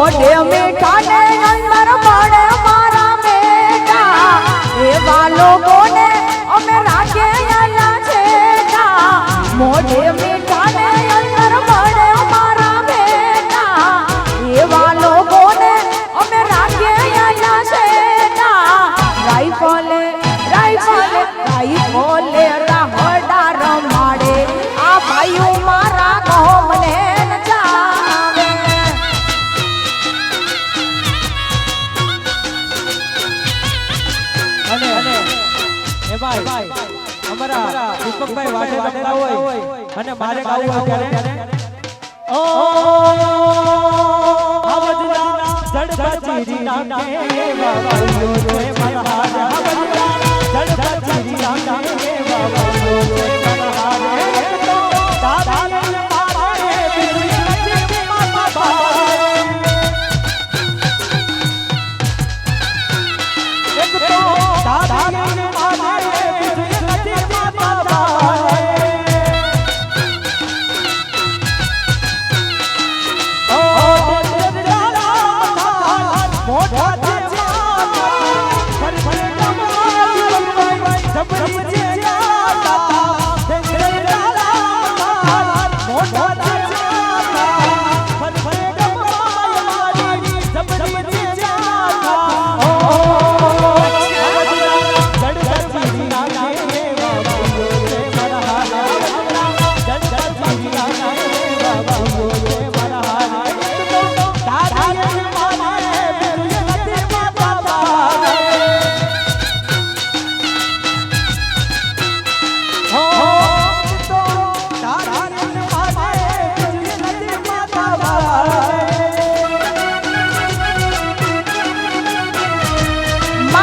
મોઢે મીઠા ને અંદર પડે મારા બેટા એવા લોકોને અમે રાખે આયા છેટા મોઢે મીઠા ને અંદર પડે મારા બેટા એવા લોકોને અમે રાખે આયા છેટા રાઈફલે રાઈફલે રાઈફલે રાહડા રમાડે આ ભાઈઓ મારા ગોમને ભાઈ અમારા દીપકભાઈ વાટે બેઠેલા હોય અને મારે ગાવું ત્યારે ઓ આવજના જડબાજી ના કે વાવાયો